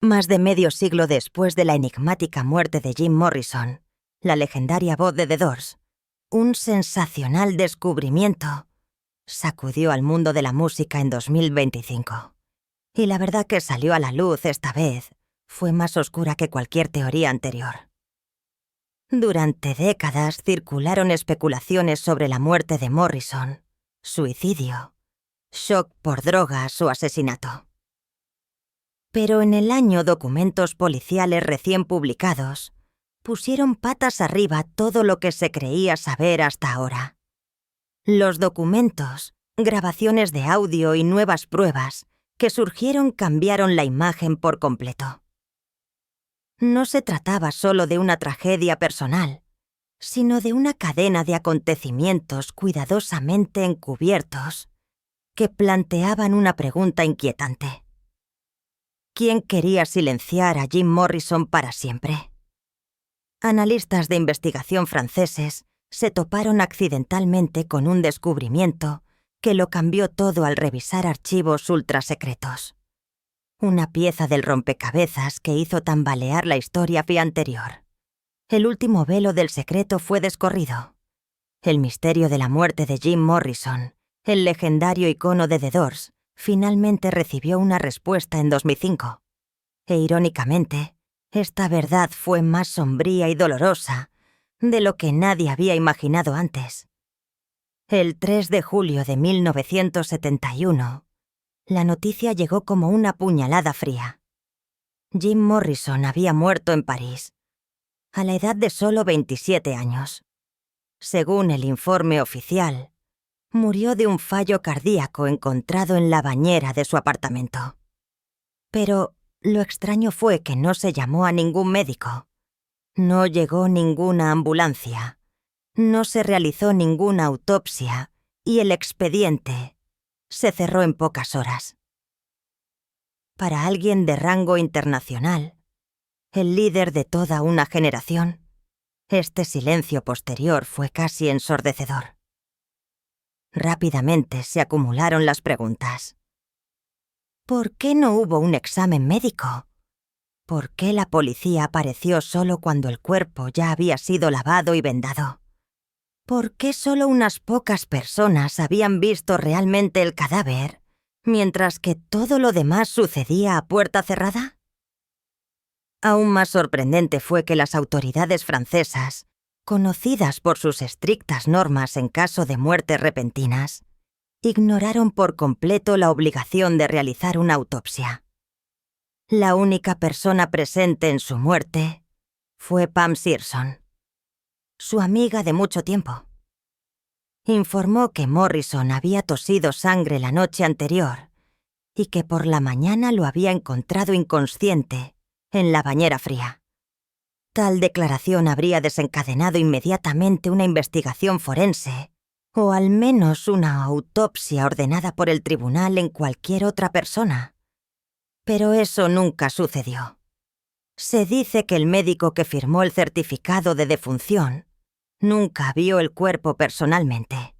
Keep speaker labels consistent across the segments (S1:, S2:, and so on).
S1: Más de medio siglo después de la enigmática muerte de Jim Morrison, la legendaria voz de The Doors, un sensacional descubrimiento sacudió al mundo de la música en 2025. Y la verdad que salió a la luz esta vez fue más oscura que cualquier teoría anterior. Durante décadas circularon especulaciones sobre la muerte de Morrison, suicidio, shock por drogas o asesinato. Pero en el año documentos policiales recién publicados pusieron patas arriba todo lo que se creía saber hasta ahora. Los documentos, grabaciones de audio y nuevas pruebas que surgieron cambiaron la imagen por completo. No se trataba solo de una tragedia personal, sino de una cadena de acontecimientos cuidadosamente encubiertos que planteaban una pregunta inquietante. ¿Quién quería silenciar a Jim Morrison para siempre? Analistas de investigación franceses se toparon accidentalmente con un descubrimiento que lo cambió todo al revisar archivos ultrasecretos. Una pieza del rompecabezas que hizo tambalear la historia anterior. El último velo del secreto fue descorrido. El misterio de la muerte de Jim Morrison, el legendario icono de The Doors, finalmente recibió una respuesta en 2005. E irónicamente, esta verdad fue más sombría y dolorosa de lo que nadie había imaginado antes. El 3 de julio de 1971, la noticia llegó como una puñalada fría. Jim Morrison había muerto en París, a la edad de solo 27 años. Según el informe oficial, murió de un fallo cardíaco encontrado en la bañera de su apartamento. Pero lo extraño fue que no se llamó a ningún médico. No llegó ninguna ambulancia. No se realizó ninguna autopsia y el expediente se cerró en pocas horas. Para alguien de rango internacional, el líder de toda una generación, este silencio posterior fue casi ensordecedor. Rápidamente se acumularon las preguntas. ¿Por qué no hubo un examen médico? ¿Por qué la policía apareció solo cuando el cuerpo ya había sido lavado y vendado? ¿Por qué solo unas pocas personas habían visto realmente el cadáver, mientras que todo lo demás sucedía a puerta cerrada? Aún más sorprendente fue que las autoridades francesas, conocidas por sus estrictas normas en caso de muertes repentinas, ignoraron por completo la obligación de realizar una autopsia. La única persona presente en su muerte fue Pam Searson, su amiga de mucho tiempo. Informó que Morrison había tosido sangre la noche anterior y que por la mañana lo había encontrado inconsciente en la bañera fría. Tal declaración habría desencadenado inmediatamente una investigación forense, o al menos una autopsia ordenada por el tribunal en cualquier otra persona. Pero eso nunca sucedió. Se dice que el médico que firmó el certificado de defunción nunca vio el cuerpo personalmente.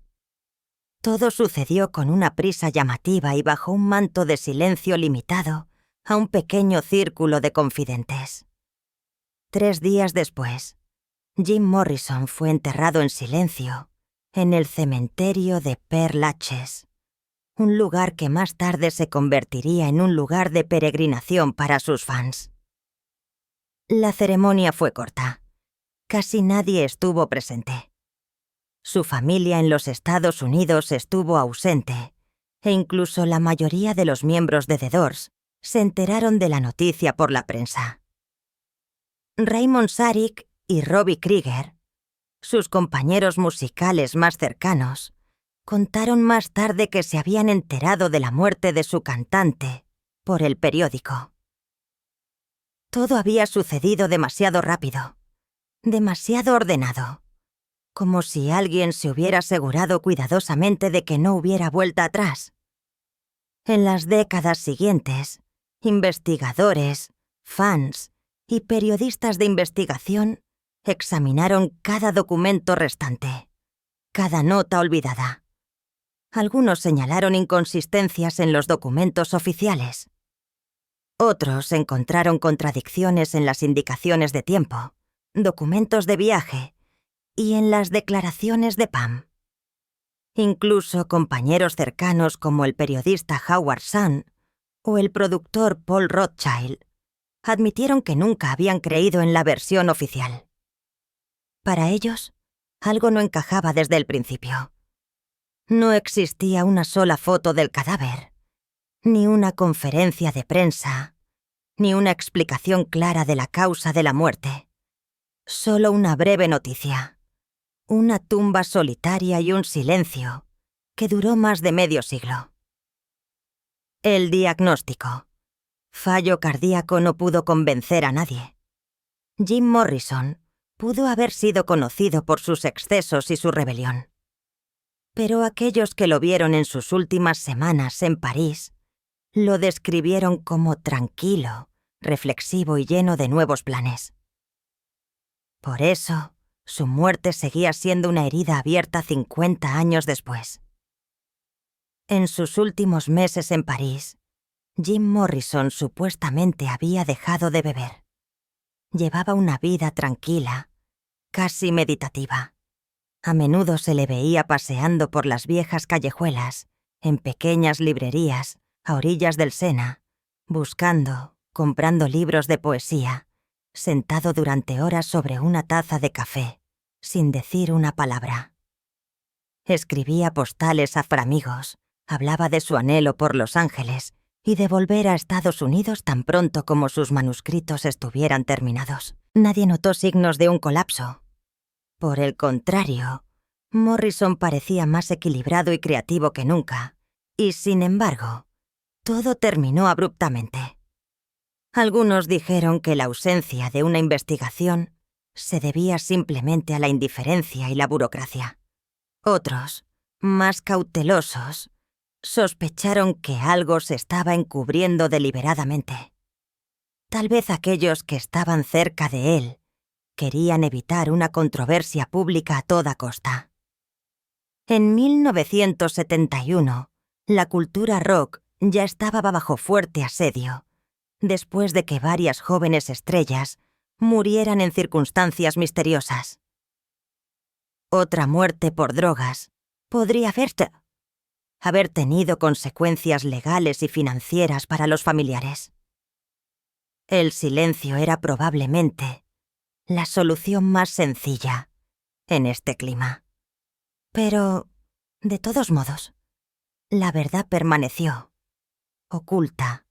S1: Todo sucedió con una prisa llamativa y bajo un manto de silencio limitado a un pequeño círculo de confidentes. 3 días después, Jim Morrison fue enterrado en silencio en el cementerio de Père Lachaise, un lugar que más tarde se convertiría en un lugar de peregrinación para sus fans. La ceremonia fue corta. Casi nadie estuvo presente. Su familia en los Estados Unidos estuvo ausente, e incluso la mayoría de los miembros de The Doors se enteraron de la noticia por la prensa. Raymond Sarich y Robbie Krieger, sus compañeros musicales más cercanos, contaron más tarde que se habían enterado de la muerte de su cantante por el periódico. Todo había sucedido demasiado rápido, demasiado ordenado, como si alguien se hubiera asegurado cuidadosamente de que no hubiera vuelta atrás. En las décadas siguientes, investigadores, fans y periodistas de investigación examinaron cada documento restante, cada nota olvidada. Algunos señalaron inconsistencias en los documentos oficiales. Otros encontraron contradicciones en las indicaciones de tiempo, documentos de viaje y en las declaraciones de Pam. Incluso compañeros cercanos como el periodista Howard Zahn o el productor Paul Rothchild admitieron que nunca habían creído en la versión oficial. Para ellos, algo no encajaba desde el principio. No existía una sola foto del cadáver, ni una conferencia de prensa, ni una explicación clara de la causa de la muerte. Solo una breve noticia, una tumba solitaria y un silencio que duró más de medio siglo. El diagnóstico. Fallo cardíaco no pudo convencer a nadie. Jim Morrison pudo haber sido conocido por sus excesos y su rebelión. Pero aquellos que lo vieron en sus últimas semanas en París lo describieron como tranquilo, reflexivo y lleno de nuevos planes. Por eso, su muerte seguía siendo una herida abierta 50 años después. En sus últimos meses en París, Jim Morrison supuestamente había dejado de beber. Llevaba una vida tranquila, casi meditativa. A menudo se le veía paseando por las viejas callejuelas, en pequeñas librerías, a orillas del Sena, buscando, comprando libros de poesía, sentado durante horas sobre una taza de café, sin decir una palabra. Escribía postales a framigos, hablaba de su anhelo por Los Ángeles y de volver a Estados Unidos tan pronto como sus manuscritos estuvieran terminados. Nadie notó signos de un colapso. Por el contrario, Morrison parecía más equilibrado y creativo que nunca, y sin embargo, todo terminó abruptamente. Algunos dijeron que la ausencia de una investigación se debía simplemente a la indiferencia y la burocracia. Otros, más cautelosos, sospecharon que algo se estaba encubriendo deliberadamente. Tal vez aquellos que estaban cerca de él querían evitar una controversia pública a toda costa. En 1971, la cultura rock ya estaba bajo fuerte asedio, después de que varias jóvenes estrellas murieran en circunstancias misteriosas. Otra muerte por drogas podría haber tenido consecuencias legales y financieras para los familiares. El silencio era probablemente la solución más sencilla en este clima. Pero, de todos modos, la verdad permaneció, oculta,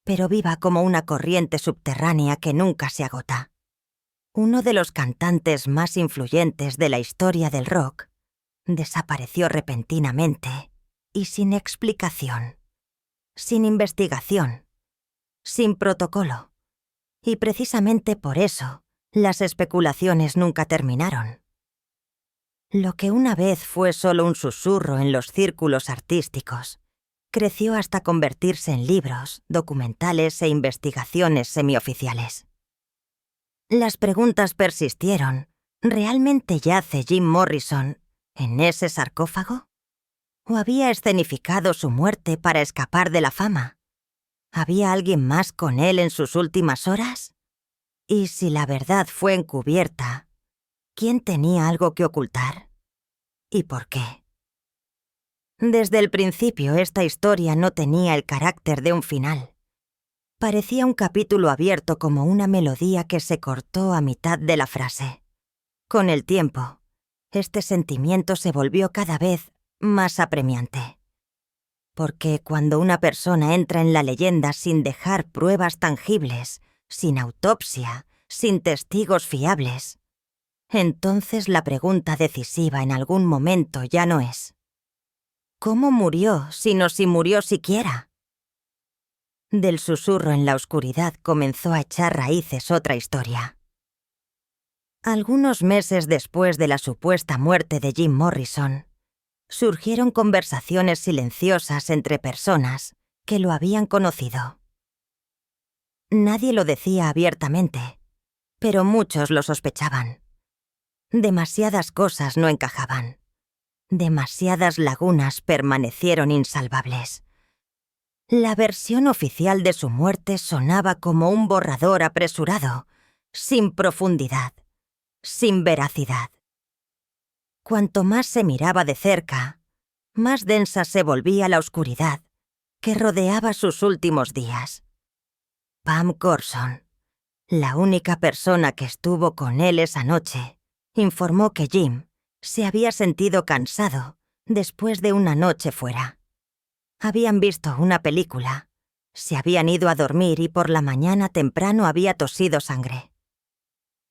S1: pero viva como una corriente subterránea que nunca se agota. Uno de los cantantes más influyentes de la historia del rock desapareció repentinamente y sin explicación, sin investigación, sin protocolo. Y precisamente por eso, las especulaciones nunca terminaron. Lo que una vez fue solo un susurro en los círculos artísticos, creció hasta convertirse en libros, documentales e investigaciones semioficiales. Las preguntas persistieron. ¿Realmente yace Jim Morrison en ese sarcófago? ¿O había escenificado su muerte para escapar de la fama? ¿Había alguien más con él en sus últimas horas? Y si la verdad fue encubierta, ¿quién tenía algo que ocultar? ¿Y por qué? Desde el principio esta historia no tenía el carácter de un final. Parecía un capítulo abierto como una melodía que se cortó a mitad de la frase. Con el tiempo, este sentimiento se volvió cada vez más apremiante. Porque cuando una persona entra en la leyenda sin dejar pruebas tangibles, sin autopsia, sin testigos fiables, entonces la pregunta decisiva en algún momento ya no es ¿cómo murió, sino si murió siquiera? Del susurro en la oscuridad comenzó a echar raíces otra historia. Algunos meses después de la supuesta muerte de Jim Morrison, surgieron conversaciones silenciosas entre personas que lo habían conocido. Nadie lo decía abiertamente, pero muchos lo sospechaban. Demasiadas cosas no encajaban. Demasiadas lagunas permanecieron insalvables. La versión oficial de su muerte sonaba como un borrador apresurado, sin profundidad, sin veracidad. Cuanto más se miraba de cerca, más densa se volvía la oscuridad que rodeaba sus últimos días. Pam Corson, la única persona que estuvo con él esa noche, informó que Jim se había sentido cansado después de una noche fuera. Habían visto una película, se habían ido a dormir y por la mañana temprano había tosido sangre.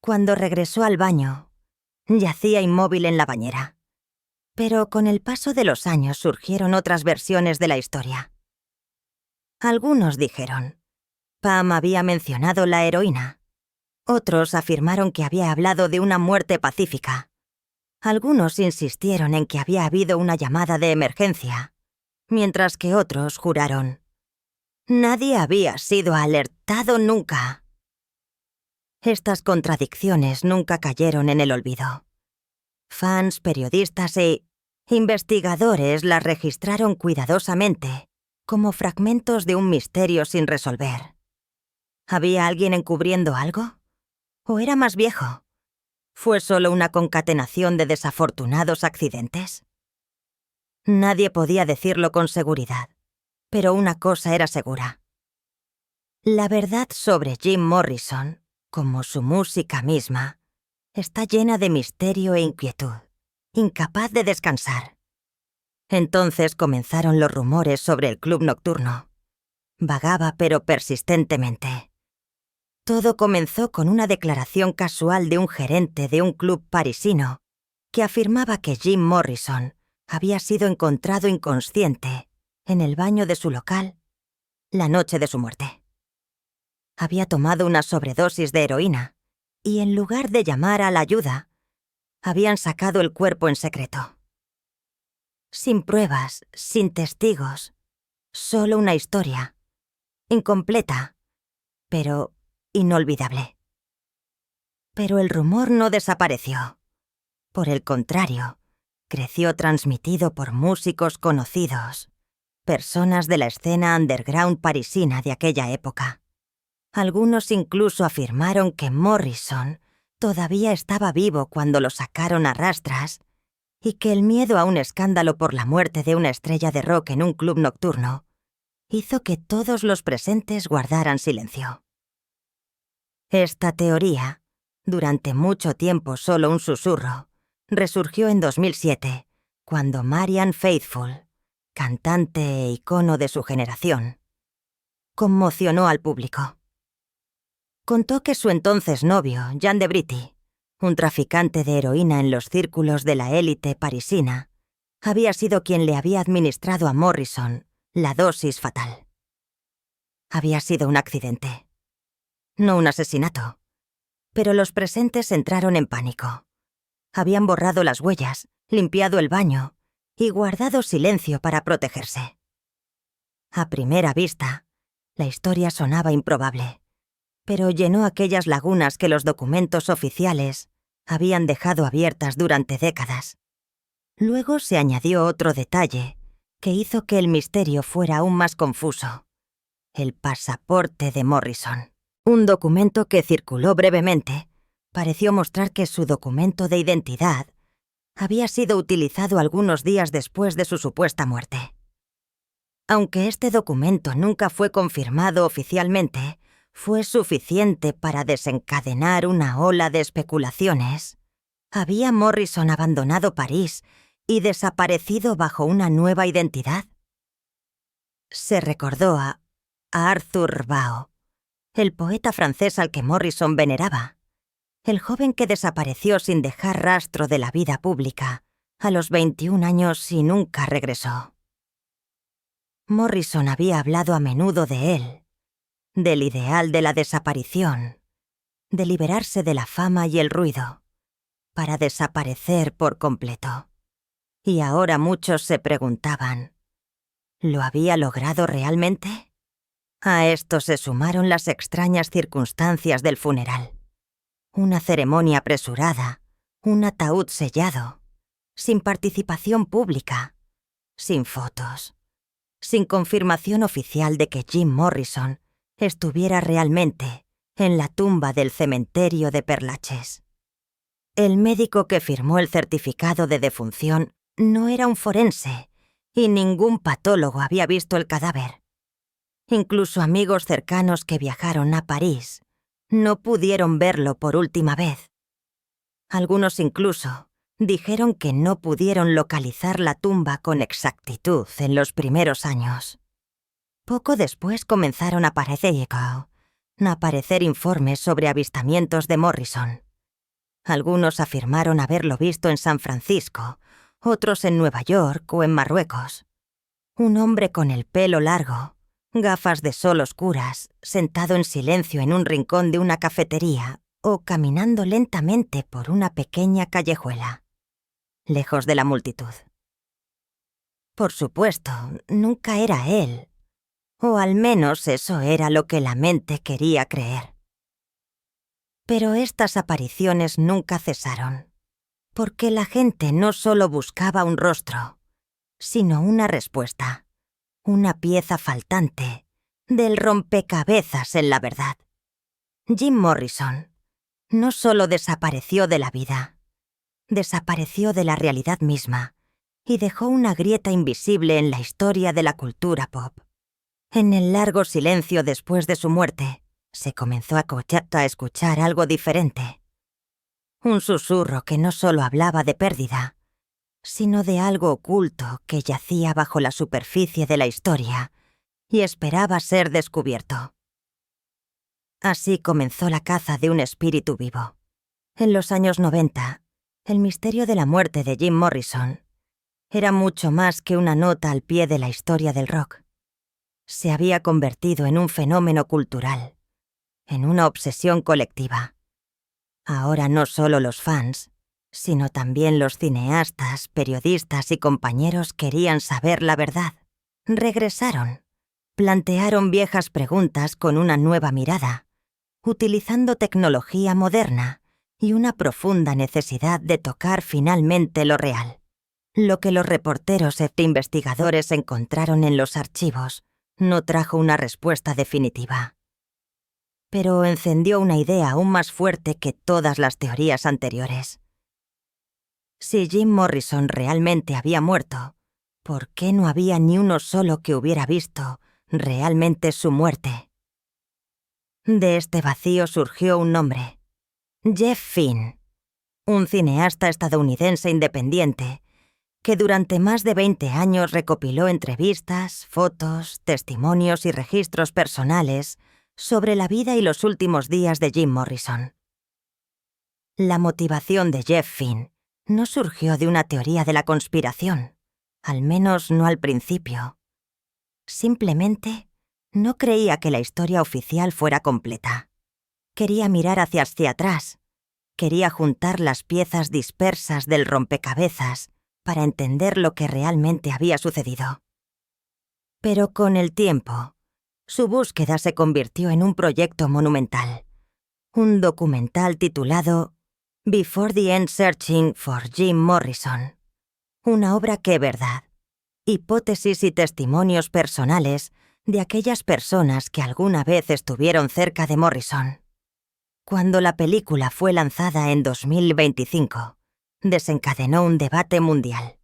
S1: Cuando regresó al baño, yacía inmóvil en la bañera. Pero con el paso de los años surgieron otras versiones de la historia. Algunos dijeron: Pam había mencionado la heroína. Otros afirmaron que había hablado de una muerte pacífica. Algunos insistieron en que había habido una llamada de emergencia, mientras que otros juraron: nadie había sido alertado nunca. Estas contradicciones nunca cayeron en el olvido. Fans, periodistas e investigadores las registraron cuidadosamente como fragmentos de un misterio sin resolver. ¿Había alguien encubriendo algo? ¿O era más viejo? ¿Fue solo una concatenación de desafortunados accidentes? Nadie podía decirlo con seguridad, pero una cosa era segura. La verdad sobre Jim Morrison, como su música misma, está llena de misterio e inquietud, incapaz de descansar. Entonces comenzaron los rumores sobre el club nocturno. Vagaba pero persistentemente. Todo comenzó con una declaración casual de un gerente de un club parisino que afirmaba que Jim Morrison había sido encontrado inconsciente en el baño de su local la noche de su muerte. Había tomado una sobredosis de heroína y en lugar de llamar a la ayuda, habían sacado el cuerpo en secreto. Sin pruebas, sin testigos, solo una historia, incompleta, pero inolvidable. Pero el rumor no desapareció. Por el contrario, creció transmitido por músicos conocidos, personas de la escena underground parisina de aquella época. Algunos incluso afirmaron que Morrison todavía estaba vivo cuando lo sacaron a rastras y que el miedo a un escándalo por la muerte de una estrella de rock en un club nocturno hizo que todos los presentes guardaran silencio. Esta teoría, durante mucho tiempo solo un susurro, resurgió en 2007, cuando Marianne Faithfull, cantante e icono de su generación, conmocionó al público. Contó que su entonces novio, Jean de Britty, un traficante de heroína en los círculos de la élite parisina, había sido quien le había administrado a Morrison la dosis fatal. Había sido un accidente, no un asesinato, pero los presentes entraron en pánico. Habían borrado las huellas, limpiado el baño y guardado silencio para protegerse. A primera vista, la historia sonaba improbable, pero llenó aquellas lagunas que los documentos oficiales habían dejado abiertas durante décadas. Luego se añadió otro detalle que hizo que el misterio fuera aún más confuso: el pasaporte de Morrison. Un documento que circuló brevemente pareció mostrar que su documento de identidad había sido utilizado algunos días después de su supuesta muerte. Aunque este documento nunca fue confirmado oficialmente, fue suficiente para desencadenar una ola de especulaciones. ¿Había Morrison abandonado París y desaparecido bajo una nueva identidad? Se recordó a Arthur Rimbaud, el poeta francés al que Morrison veneraba, el joven que desapareció sin dejar rastro de la vida pública a los 21 años y nunca regresó. Morrison había hablado a menudo de él, del ideal de la desaparición, de liberarse de la fama y el ruido, para desaparecer por completo. Y ahora muchos se preguntaban: ¿lo había logrado realmente? A esto se sumaron las extrañas circunstancias del funeral. Una ceremonia apresurada, un ataúd sellado, sin participación pública, sin fotos, sin confirmación oficial de que Jim Morrison estuviera realmente en la tumba del cementerio de Perlaches. El médico que firmó el certificado de defunción no era un forense y ningún patólogo había visto el cadáver. Incluso amigos cercanos que viajaron a París no pudieron verlo por última vez. Algunos incluso dijeron que no pudieron localizar la tumba con exactitud en los primeros años. Poco después comenzaron a aparecer informes sobre avistamientos de Morrison. Algunos afirmaron haberlo visto en San Francisco, otros en Nueva York o en Marruecos. Un hombre con el pelo largo, gafas de sol oscuras, sentado en silencio en un rincón de una cafetería o caminando lentamente por una pequeña callejuela, lejos de la multitud. Por supuesto, nunca era él, o al menos eso era lo que la mente quería creer. Pero estas apariciones nunca cesaron, porque la gente no solo buscaba un rostro, sino una respuesta, una pieza faltante del rompecabezas en la verdad. Jim Morrison no solo desapareció de la vida, desapareció de la realidad misma y dejó una grieta invisible en la historia de la cultura pop. En el largo silencio después de su muerte, se comenzó a escuchar algo diferente. Un susurro que no solo hablaba de pérdida, sino de algo oculto que yacía bajo la superficie de la historia y esperaba ser descubierto. Así comenzó la caza de un espíritu vivo. En los años 90, el misterio de la muerte de Jim Morrison era mucho más que una nota al pie de la historia del rock. Se había convertido en un fenómeno cultural, en una obsesión colectiva. Ahora no solo los fans, sino también los cineastas, periodistas y compañeros querían saber la verdad. Regresaron, plantearon viejas preguntas con una nueva mirada, utilizando tecnología moderna y una profunda necesidad de tocar finalmente lo real. Lo que los reporteros e investigadores encontraron en los archivos no trajo una respuesta definitiva, pero encendió una idea aún más fuerte que todas las teorías anteriores. Si Jim Morrison realmente había muerto, ¿por qué no había ni uno solo que hubiera visto realmente su muerte? De este vacío surgió un nombre: Jeff Finn, un cineasta estadounidense independiente que durante más de 20 años recopiló entrevistas, fotos, testimonios y registros personales sobre la vida y los últimos días de Jim Morrison. La motivación de Jeff Finn no surgió de una teoría de la conspiración, al menos no al principio. Simplemente no creía que la historia oficial fuera completa. Quería mirar hacia atrás, quería juntar las piezas dispersas del rompecabezas para entender lo que realmente había sucedido. Pero con el tiempo, su búsqueda se convirtió en un proyecto monumental, un documental titulado Before the End Searching for Jim Morrison, una obra que verdad, hipótesis y testimonios personales de aquellas personas que alguna vez estuvieron cerca de Morrison. Cuando la película fue lanzada en 2025, desencadenó un debate mundial.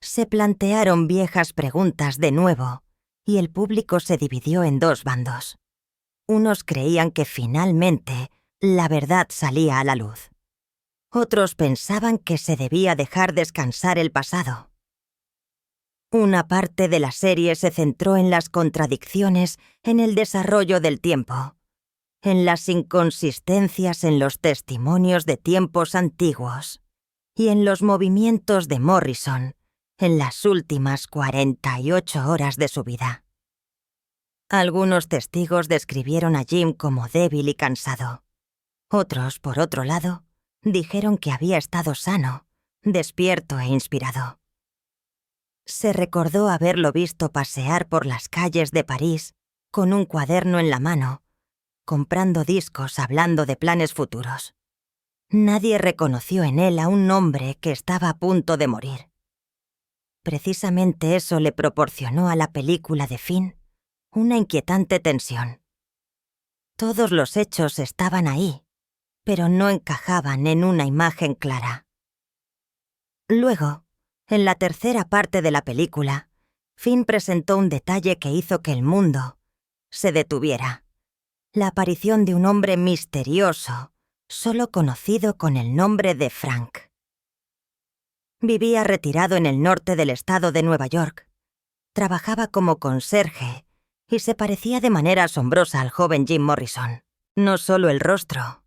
S1: Se plantearon viejas preguntas de nuevo y el público se dividió en dos bandos. Unos creían que finalmente la verdad salía a la luz. Otros pensaban que se debía dejar descansar el pasado. Una parte de la serie se centró en las contradicciones en el desarrollo del tiempo, en las inconsistencias en los testimonios de tiempos antiguos y en los movimientos de Morrison en las últimas 48 horas de su vida. Algunos testigos describieron a Jim como débil y cansado. Otros, por otro lado, dijeron que había estado sano, despierto e inspirado. Se recordó haberlo visto pasear por las calles de París con un cuaderno en la mano, comprando discos, hablando de planes futuros. Nadie reconoció en él a un hombre que estaba a punto de morir. Precisamente eso le proporcionó a la película de Finn una inquietante tensión. Todos los hechos estaban ahí, pero no encajaban en una imagen clara. Luego, en la tercera parte de la película, Finn presentó un detalle que hizo que el mundo se detuviera. La aparición de un hombre misterioso, solo conocido con el nombre de Frank. Vivía retirado en el norte del estado de Nueva York. Trabajaba como conserje y se parecía de manera asombrosa al joven Jim Morrison. No solo el rostro,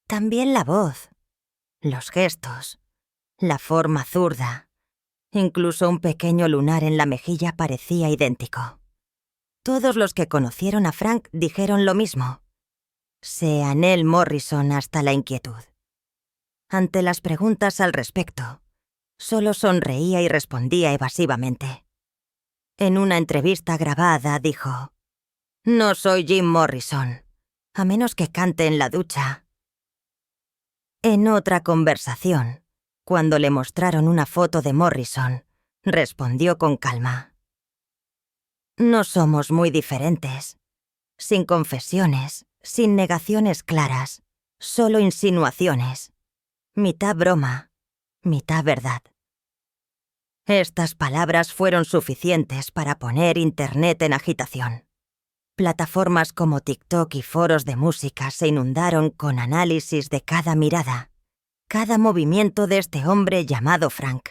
S1: también la voz, los gestos, la forma zurda. Incluso un pequeño lunar en la mejilla parecía idéntico. Todos los que conocieron a Frank dijeron lo mismo. Se anheló Morrison hasta la inquietud. Ante las preguntas al respecto, solo sonreía y respondía evasivamente. En una entrevista grabada dijo: «No soy Jim Morrison, a menos que cante en la ducha». En otra conversación, cuando le mostraron una foto de Morrison, respondió con calma: «No somos muy diferentes. Sin confesiones, sin negaciones claras, solo insinuaciones. Mitad broma, mitad verdad». Estas palabras fueron suficientes para poner Internet en agitación. Plataformas como TikTok y foros de música se inundaron con análisis de cada mirada, cada movimiento de este hombre llamado Frank.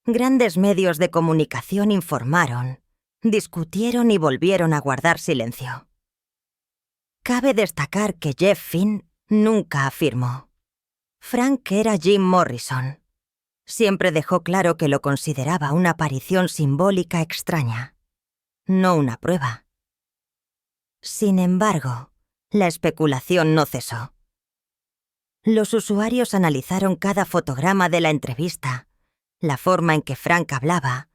S1: Grandes medios de comunicación informaron, discutieron y volvieron a guardar silencio. Cabe destacar que Jeff Finn nunca afirmó: «Frank era Jim Morrison». Siempre dejó claro que lo consideraba una aparición simbólica extraña, no una prueba. Sin embargo, la especulación no cesó. Los usuarios analizaron cada fotograma de la entrevista, la forma en que Frank hablaba,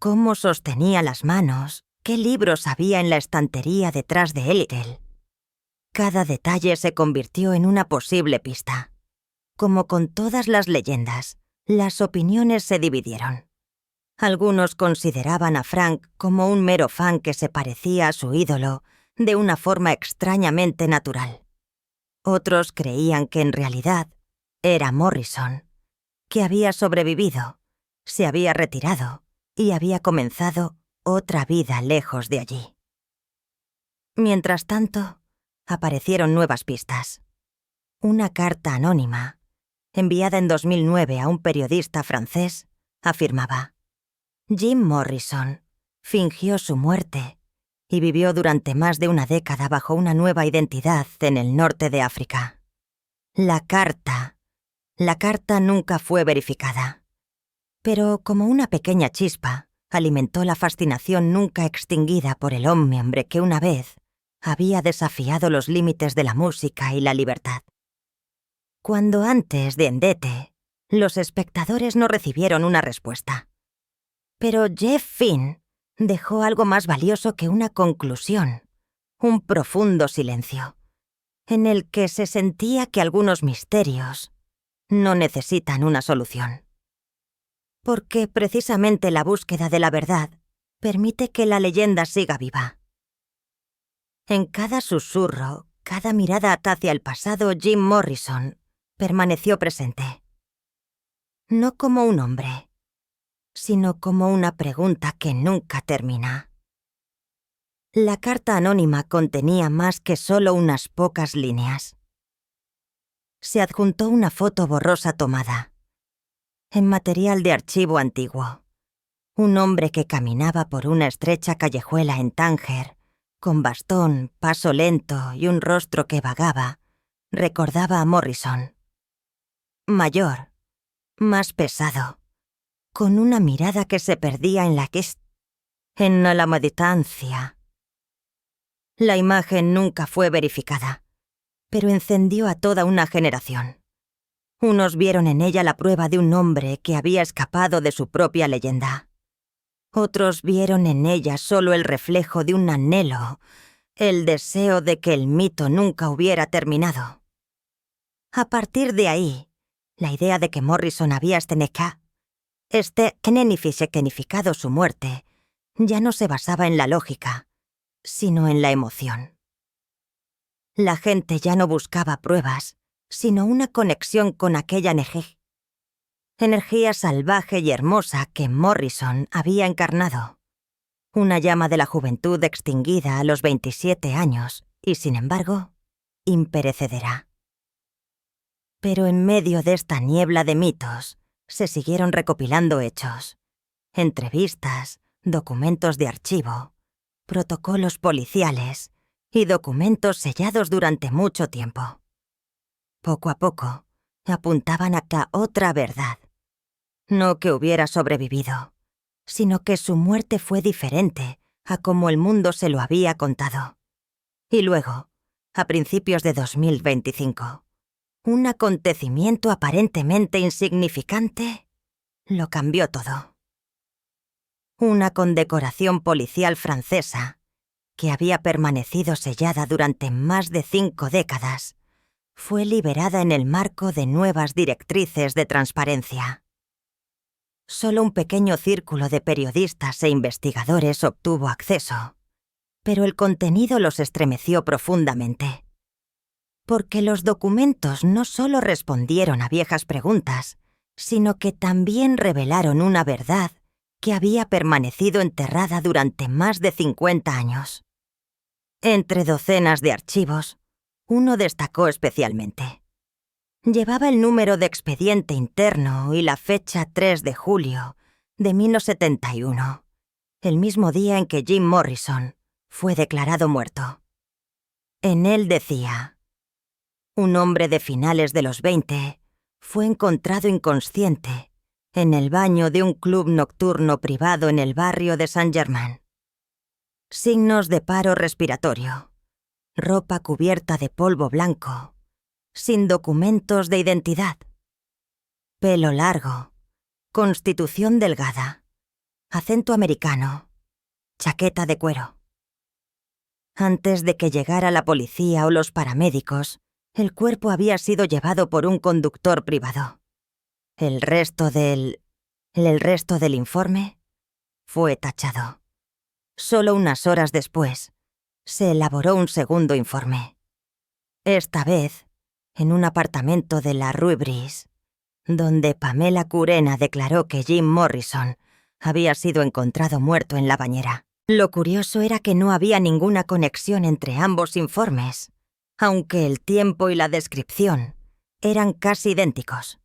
S1: cómo sostenía las manos, qué libros había en la estantería detrás de él. Cada detalle se convirtió en una posible pista. Como con todas las leyendas, las opiniones se dividieron. Algunos consideraban a Frank como un mero fan que se parecía a su ídolo de una forma extrañamente natural. Otros creían que en realidad era Morrison, que había sobrevivido, se había retirado y había comenzado otra vida lejos de allí. Mientras tanto, aparecieron nuevas pistas. Una carta anónima, enviada en 2009 a un periodista francés, afirmaba: «Jim Morrison fingió su muerte y vivió durante más de una década bajo una nueva identidad en el norte de África». La carta nunca fue verificada, pero como una pequeña chispa, alimentó la fascinación nunca extinguida por el hombre que una vez había desafiado los límites de la música y la libertad. Cuando antes de Endete, los espectadores no recibieron una respuesta. Pero Jeff Finn dejó algo más valioso que una conclusión, un profundo silencio, en el que se sentía que algunos misterios no necesitan una solución. Porque precisamente la búsqueda de la verdad permite que la leyenda siga viva. En cada susurro, cada mirada hacia el pasado, Jim Morrison permaneció presente. No como un hombre, sino como una pregunta que nunca termina. La carta anónima contenía más que solo unas pocas líneas. Se adjuntó una foto borrosa tomada, en material de archivo antiguo. Un hombre que caminaba por una estrecha callejuela en Tánger, con bastón, paso lento y un rostro que vagaba, recordaba a Morrison. Mayor, más pesado, con una mirada que se perdía en la meditancia. La imagen nunca fue verificada, pero encendió a toda una generación. Unos vieron en ella la prueba de un hombre que había escapado de su propia leyenda. Otros vieron en ella solo el reflejo de un anhelo, el deseo de que el mito nunca hubiera terminado. A partir de ahí, la idea de que Morrison había que significado su muerte ya no se basaba en la lógica, sino en la emoción. La gente ya no buscaba pruebas, sino una conexión con aquella energía salvaje y hermosa que Morrison había encarnado. Una llama de la juventud extinguida a los 27 años y, sin embargo, imperecedera. Pero en medio de esta niebla de mitos, se siguieron recopilando hechos, entrevistas, documentos de archivo, protocolos policiales y documentos sellados durante mucho tiempo. Poco a poco, apuntaban a la otra verdad. No que hubiera sobrevivido, sino que su muerte fue diferente a como el mundo se lo había contado. Y luego, a principios de 2025, un acontecimiento aparentemente insignificante lo cambió todo. Una condecoración policial francesa, que había permanecido sellada durante más de 5 décadas, fue liberada en el marco de nuevas directrices de transparencia. Solo un pequeño círculo de periodistas e investigadores obtuvo acceso, pero el contenido los estremeció profundamente. Porque los documentos no solo respondieron a viejas preguntas, sino que también revelaron una verdad que había permanecido enterrada durante más de 50 años. Entre docenas de archivos, uno destacó especialmente. Llevaba el número de expediente interno y la fecha 3 de julio de 1971, el mismo día en que Jim Morrison fue declarado muerto. En él decía: un hombre de finales de los 20 fue encontrado inconsciente en el baño de un club nocturno privado en el barrio de Saint-Germain. Signos de paro respiratorio, ropa cubierta de polvo blanco, sin documentos de identidad. Pelo largo, constitución delgada, acento americano, chaqueta de cuero. Antes de que llegara la policía o los paramédicos, el cuerpo había sido llevado por un conductor privado. El resto del informe fue tachado. Solo unas horas después, se elaboró un segundo informe. Esta vez, en un apartamento de la Rue Brice, donde Pamela Curena declaró que Jim Morrison había sido encontrado muerto en la bañera. Lo curioso era que no había ninguna conexión entre ambos informes, aunque el tiempo y la descripción eran casi idénticos.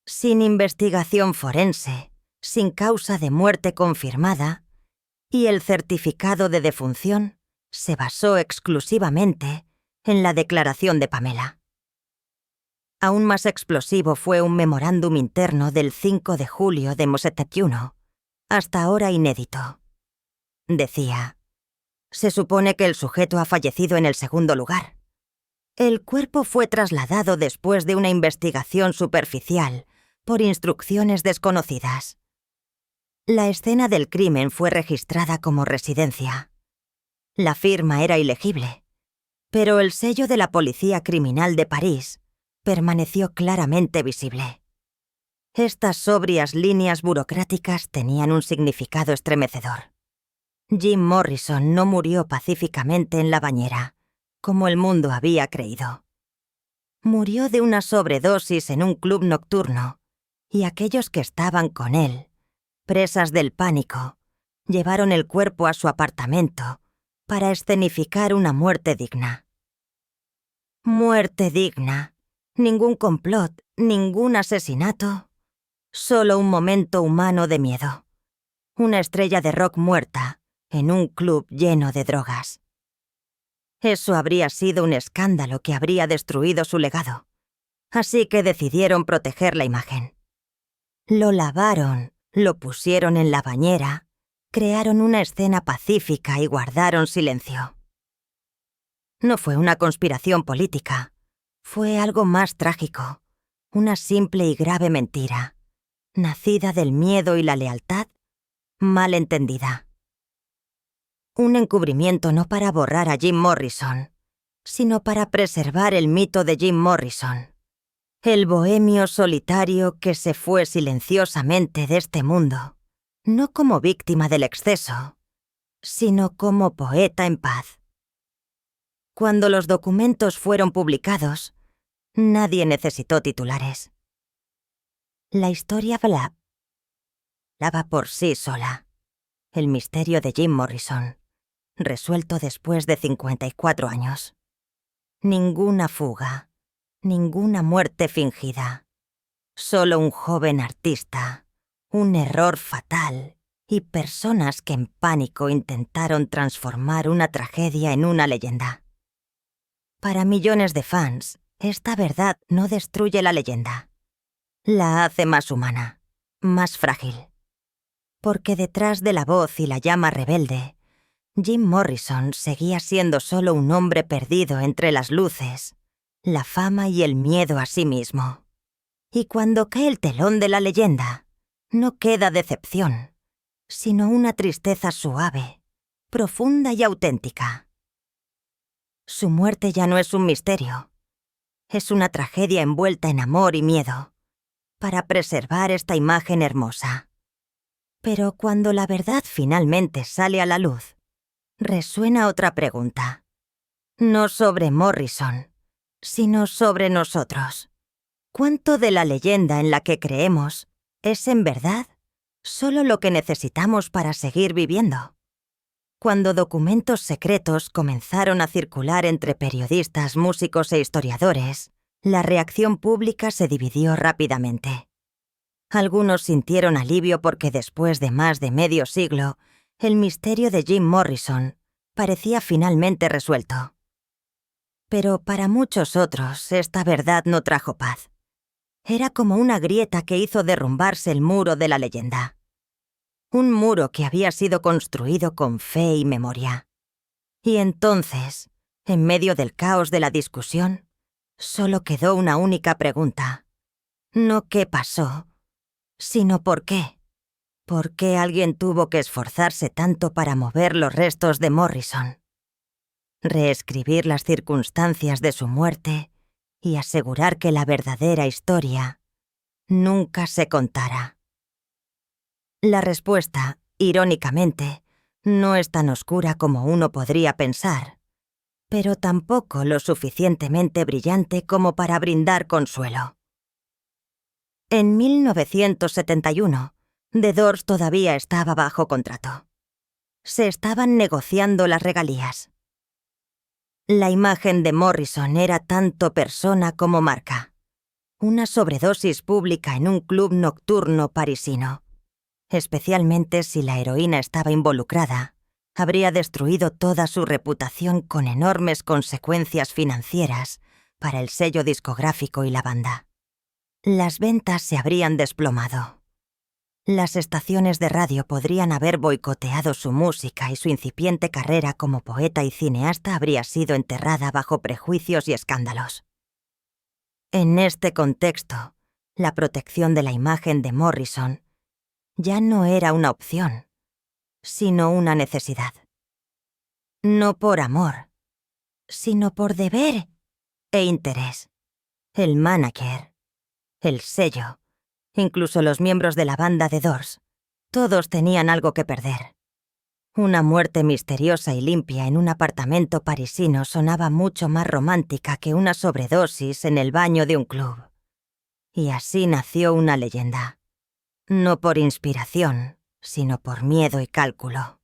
S1: Sin investigación forense, sin causa de muerte confirmada, y el certificado de defunción se basó exclusivamente en la declaración de Pamela. Aún más explosivo fue un memorándum interno del 5 de julio de 1971, hasta ahora inédito. Decía: se supone que el sujeto ha fallecido en el segundo lugar. El cuerpo fue trasladado después de una investigación superficial por instrucciones desconocidas. La escena del crimen fue registrada como residencia. La firma era ilegible, pero el sello de la Policía Criminal de París permaneció claramente visible. Estas sobrias líneas burocráticas tenían un significado estremecedor. Jim Morrison no murió pacíficamente en la bañera, como el mundo había creído. Murió de una sobredosis en un club nocturno, y aquellos que estaban con él, presas del pánico, llevaron el cuerpo a su apartamento para escenificar una muerte digna. Muerte digna. Ningún complot, ningún asesinato. Solo un momento humano de miedo. Una estrella de rock muerta en un club lleno de drogas. Eso habría sido un escándalo que habría destruido su legado. Así que decidieron proteger la imagen. Lo lavaron, lo pusieron en la bañera, crearon una escena pacífica y guardaron silencio. No fue una conspiración política. Fue algo más trágico. Una simple y grave mentira, nacida del miedo y la lealtad, mal entendida. Un encubrimiento no para borrar a Jim Morrison, sino para preservar el mito de Jim Morrison. El bohemio solitario que se fue silenciosamente de este mundo, no como víctima del exceso, sino como poeta en paz. Cuando los documentos fueron publicados, nadie necesitó titulares. La historia hablaba por sí sola. El misterio de Jim Morrison, resuelto después de 54 años. Ninguna fuga, ninguna muerte fingida. Solo un joven artista, un error fatal y personas que en pánico intentaron transformar una tragedia en una leyenda. Para millones de fans, esta verdad no destruye la leyenda. La hace más humana, más frágil. Porque detrás de la voz y la llama rebelde, Jim Morrison seguía siendo solo un hombre perdido entre las luces, la fama y el miedo a sí mismo. Y cuando cae el telón de la leyenda, no queda decepción, sino una tristeza suave, profunda y auténtica. Su muerte ya no es un misterio. Es una tragedia envuelta en amor y miedo, para preservar esta imagen hermosa. Pero cuando la verdad finalmente sale a la luz, resuena otra pregunta. No sobre Morrison, sino sobre nosotros. ¿Cuánto de la leyenda en la que creemos es en verdad solo lo que necesitamos para seguir viviendo? Cuando documentos secretos comenzaron a circular entre periodistas, músicos e historiadores, la reacción pública se dividió rápidamente. Algunos sintieron alivio porque después de más de medio siglo, el misterio de Jim Morrison parecía finalmente resuelto. Pero para muchos otros, esta verdad no trajo paz. Era como una grieta que hizo derrumbarse el muro de la leyenda. Un muro que había sido construido con fe y memoria. Y entonces, en medio del caos de la discusión, solo quedó una única pregunta. No qué pasó, sino por qué. ¿Por qué alguien tuvo que esforzarse tanto para mover los restos de Morrison? Reescribir las circunstancias de su muerte y asegurar que la verdadera historia nunca se contara. La respuesta, irónicamente, no es tan oscura como uno podría pensar, pero tampoco lo suficientemente brillante como para brindar consuelo. En 1971, The Doors todavía estaba bajo contrato. Se estaban negociando las regalías. La imagen de Morrison era tanto persona como marca. Una sobredosis pública en un club nocturno parisino. Especialmente si la heroína estaba involucrada, habría destruido toda su reputación con enormes consecuencias financieras para el sello discográfico y la banda. Las ventas se habrían desplomado. Las estaciones de radio podrían haber boicoteado su música y su incipiente carrera como poeta y cineasta habría sido enterrada bajo prejuicios y escándalos. En este contexto, la protección de la imagen de Morrison ya no era una opción, sino una necesidad. No por amor, sino por deber e interés. El manager, el sello, incluso los miembros de la banda de Doors, todos tenían algo que perder. Una muerte misteriosa y limpia en un apartamento parisino sonaba mucho más romántica que una sobredosis en el baño de un club. Y así nació una leyenda. No por inspiración, sino por miedo y cálculo.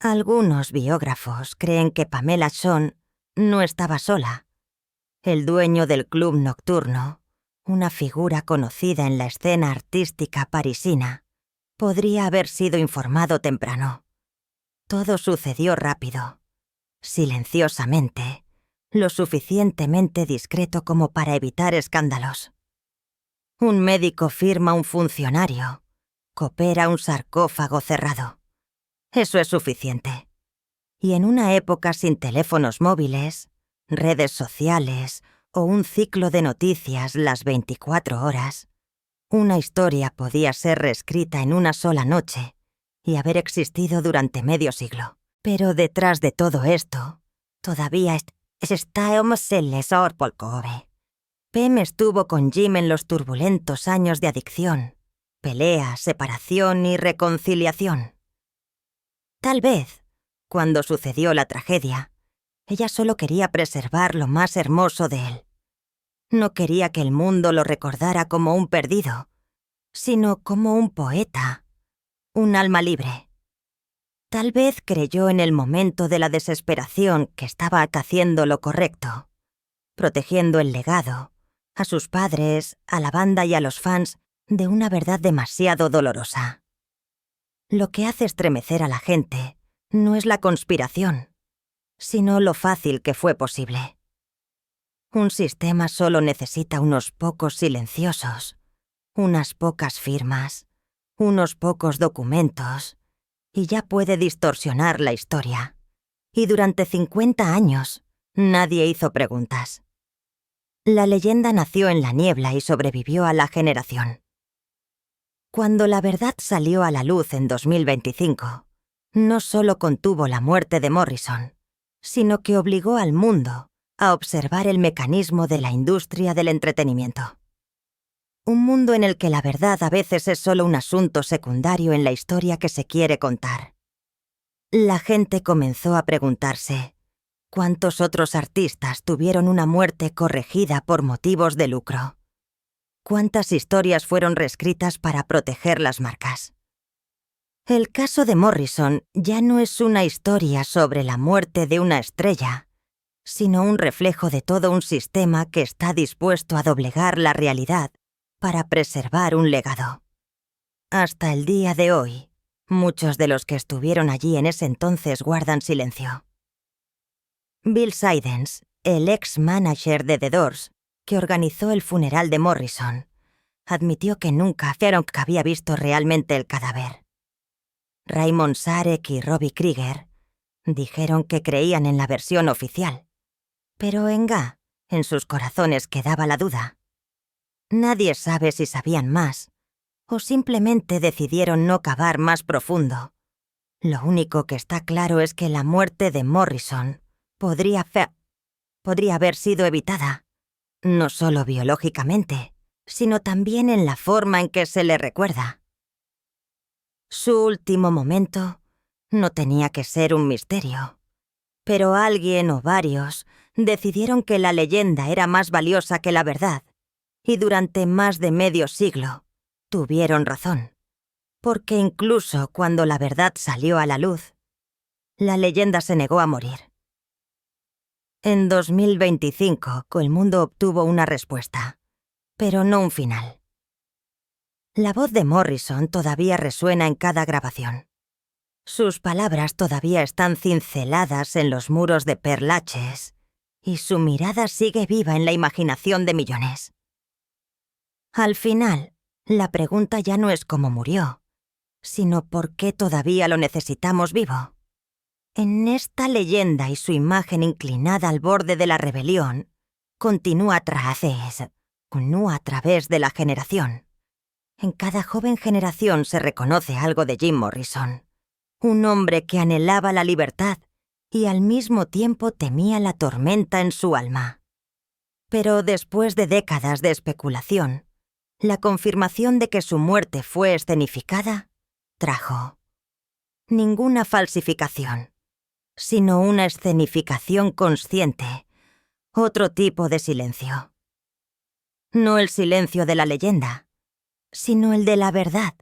S1: Algunos biógrafos creen que Pamela Shawn no estaba sola. El dueño del club nocturno, una figura conocida en la escena artística parisina, podría haber sido informado temprano. Todo sucedió rápido, silenciosamente, lo suficientemente discreto como para evitar escándalos. Un médico firma un funcionario, coopera un sarcófago cerrado. Eso es suficiente. Y en una época sin teléfonos móviles, redes sociales o un ciclo de noticias las 24 horas, una historia podía ser reescrita en una sola noche y haber existido durante medio siglo. Pero detrás de todo esto, todavía está el polcove. Pem estuvo con Jim en los turbulentos años de adicción, pelea, separación y reconciliación. Tal vez, cuando sucedió la tragedia, ella solo quería preservar lo más hermoso de él. No quería que el mundo lo recordara como un perdido, sino como un poeta, un alma libre. Tal vez creyó en el momento de la desesperación que estaba haciendo lo correcto, protegiendo el legado, a sus padres, a la banda y a los fans de una verdad demasiado dolorosa. Lo que hace estremecer a la gente no es la conspiración, sino lo fácil que fue posible. Un sistema solo necesita unos pocos silenciosos, unas pocas firmas, unos pocos documentos, y ya puede distorsionar la historia. Y durante 50 años, nadie hizo preguntas. La leyenda nació en la niebla y sobrevivió a la generación. Cuando la verdad salió a la luz en 2025, no solo contuvo la muerte de Morrison, sino que obligó al mundo a observar el mecanismo de la industria del entretenimiento. Un mundo en el que la verdad a veces es solo un asunto secundario en la historia que se quiere contar. La gente comenzó a preguntarse, ¿cuántos otros artistas tuvieron una muerte corregida por motivos de lucro? ¿Cuántas historias fueron reescritas para proteger las marcas? El caso de Morrison ya no es una historia sobre la muerte de una estrella, sino un reflejo de todo un sistema que está dispuesto a doblegar la realidad para preservar un legado. Hasta el día de hoy, muchos de los que estuvieron allí en ese entonces guardan silencio. Bill Siddons, el ex-manager de The Doors, que organizó el funeral de Morrison, admitió que nunca había visto realmente el cadáver. Raymond Sarek y Robbie Krieger dijeron que creían en la versión oficial, pero en sus corazones quedaba la duda. Nadie sabe si sabían más, o simplemente decidieron no cavar más profundo. Lo único que está claro es que la muerte de Morrison podría haber sido evitada, no solo biológicamente, sino también en la forma en que se le recuerda. Su último momento no tenía que ser un misterio, pero alguien o varios decidieron que la leyenda era más valiosa que la verdad, y durante más de medio siglo tuvieron razón, porque incluso cuando la verdad salió a la luz, la leyenda se negó a morir. En 2025, el mundo obtuvo una respuesta, pero no un final. La voz de Morrison todavía resuena en cada grabación. Sus palabras todavía están cinceladas en los muros de perlaches, y su mirada sigue viva en la imaginación de millones. Al final, la pregunta ya no es cómo murió, sino por qué todavía lo necesitamos vivo. En esta leyenda y su imagen inclinada al borde de la rebelión, continúa a través de la generación. En cada joven generación se reconoce algo de Jim Morrison, un hombre que anhelaba la libertad y al mismo tiempo temía la tormenta en su alma. Pero después de décadas de especulación, la confirmación de que su muerte fue escenificada trajo ninguna falsificación, sino una escenificación consciente, otro tipo de silencio. No el silencio de la leyenda, sino el de la verdad,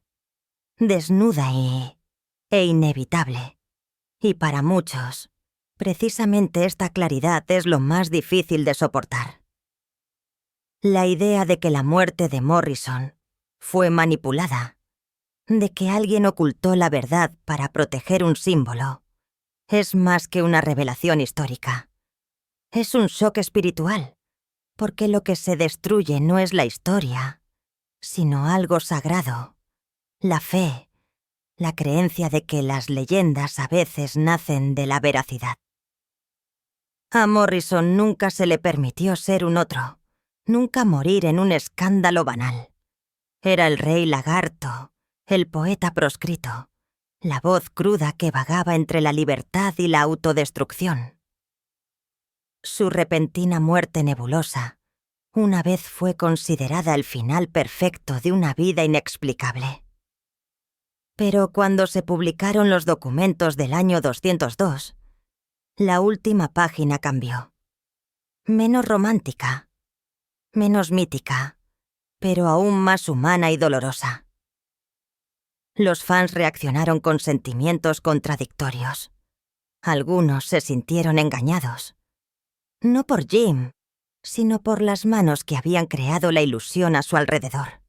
S1: desnuda e inevitable. Y para muchos, precisamente esta claridad es lo más difícil de soportar. La idea de que la muerte de Morrison fue manipulada, de que alguien ocultó la verdad para proteger un símbolo, es más que una revelación histórica. Es un shock espiritual, porque lo que se destruye no es la historia, sino algo sagrado, la fe, la creencia de que las leyendas a veces nacen de la veracidad. A Morrison nunca se le permitió ser un otro, nunca morir en un escándalo banal. Era el rey lagarto, el poeta proscrito, la voz cruda que vagaba entre la libertad y la autodestrucción. Su repentina muerte nebulosa, una vez fue considerada el final perfecto de una vida inexplicable. Pero cuando se publicaron los documentos del año 202, la última página cambió. Menos romántica, menos mítica, pero aún más humana y dolorosa. Los fans reaccionaron con sentimientos contradictorios. Algunos se sintieron engañados. No por Jim, sino por las manos que habían creado la ilusión a su alrededor.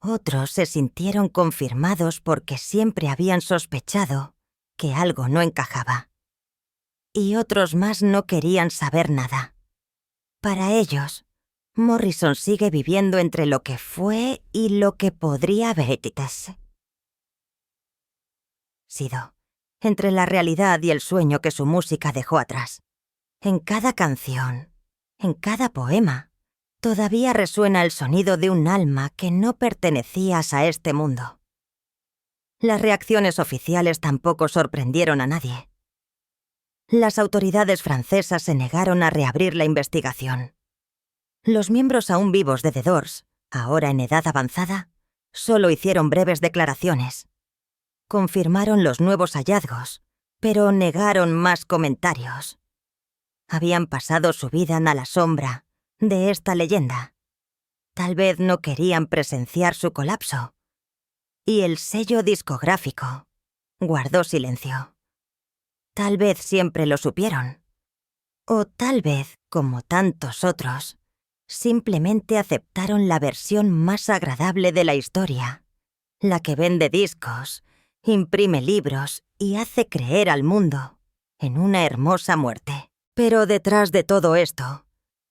S1: Otros se sintieron confirmados porque siempre habían sospechado que algo no encajaba. Y otros más no querían saber nada. Para ellos, Morrison sigue viviendo entre lo que fue y lo que podría haber sido, entre la realidad y el sueño que su música dejó atrás. En cada canción, en cada poema, todavía resuena el sonido de un alma que no pertenecía a este mundo. Las reacciones oficiales tampoco sorprendieron a nadie. Las autoridades francesas se negaron a reabrir la investigación. Los miembros aún vivos de The Doors, ahora en edad avanzada, solo hicieron breves declaraciones. Confirmaron los nuevos hallazgos, pero negaron más comentarios. Habían pasado su vida a la sombra de esta leyenda. Tal vez no querían presenciar su colapso. Y el sello discográfico guardó silencio. Tal vez siempre lo supieron. O tal vez, como tantos otros, simplemente aceptaron la versión más agradable de la historia, la que vende discos, imprime libros y hace creer al mundo en una hermosa muerte. Pero detrás de todo esto,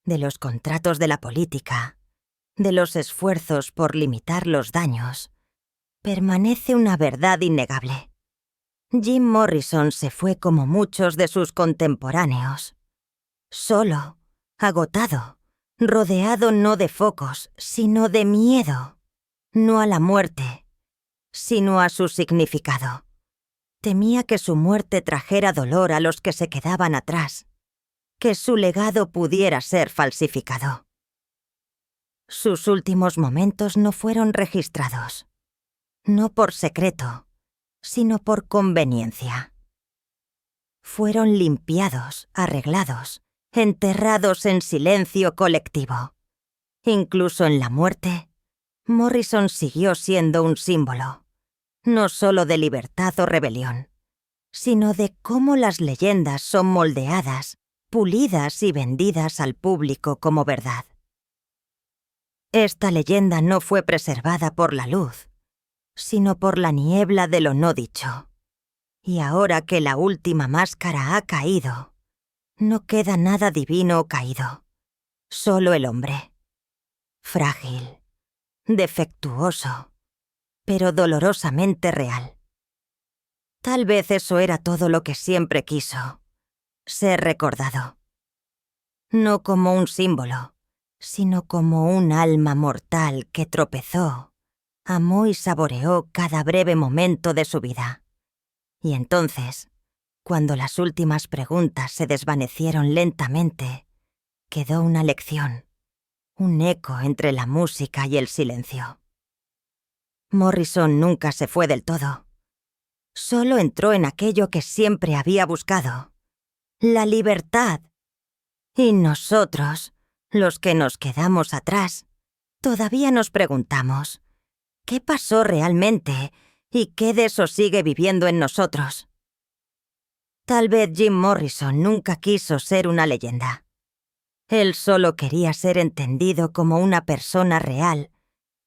S1: de los contratos de la política, de los esfuerzos por limitar los daños, permanece una verdad innegable. Jim Morrison se fue como muchos de sus contemporáneos. Solo, agotado, rodeado no de focos, sino de miedo. No a la muerte, sino a su significado. Temía que su muerte trajera dolor a los que se quedaban atrás, que su legado pudiera ser falsificado. Sus últimos momentos no fueron registrados, no por secreto, sino por conveniencia. Fueron limpiados, arreglados, enterrados en silencio colectivo. Incluso en la muerte, Morrison siguió siendo un símbolo, no solo de libertad o rebelión, sino de cómo las leyendas son moldeadas, pulidas y vendidas al público como verdad. Esta leyenda no fue preservada por la luz, sino por la niebla de lo no dicho. Y ahora que la última máscara ha caído, no queda nada divino o caído, solo el hombre. Frágil, defectuoso, pero dolorosamente real. Tal vez eso era todo lo que siempre quiso, ser recordado. No como un símbolo, sino como un alma mortal que tropezó, amó y saboreó cada breve momento de su vida. Y entonces, cuando las últimas preguntas se desvanecieron lentamente, quedó una lección, un eco entre la música y el silencio. Morrison nunca se fue del todo. Solo entró en aquello que siempre había buscado, la libertad. Y nosotros, los que nos quedamos atrás, todavía nos preguntamos, ¿qué pasó realmente y qué de eso sigue viviendo en nosotros? Tal vez Jim Morrison nunca quiso ser una leyenda. Él solo quería ser entendido como una persona real,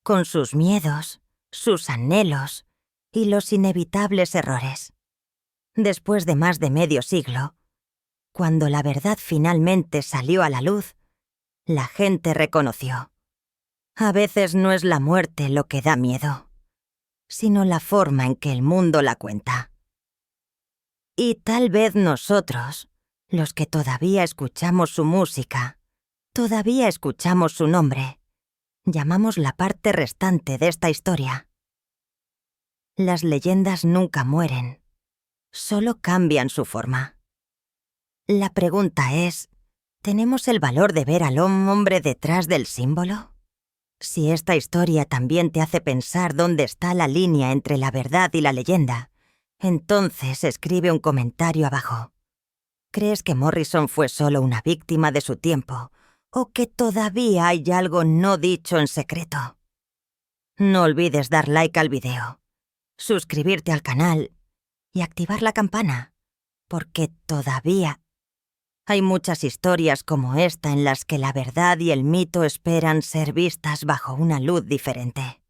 S1: con sus miedos, sus anhelos y los inevitables errores. Después de más de medio siglo, cuando la verdad finalmente salió a la luz, la gente reconoció. A veces no es la muerte lo que da miedo, sino la forma en que el mundo la cuenta. Y tal vez nosotros, los que todavía escuchamos su música, todavía escuchamos su nombre, llamamos la parte restante de esta historia. Las leyendas nunca mueren, solo cambian su forma. La pregunta es, ¿Tenemos el valor de ver al hombre detrás del símbolo? Si esta historia también te hace pensar dónde está la línea entre la verdad y la leyenda, entonces escribe un comentario abajo. ¿Crees que Morrison fue solo una víctima de su tiempo o que todavía hay algo no dicho en secreto? No olvides dar like al video, suscribirte al canal y activar la campana, porque todavía hay muchas historias como esta en las que la verdad y el mito esperan ser vistas bajo una luz diferente.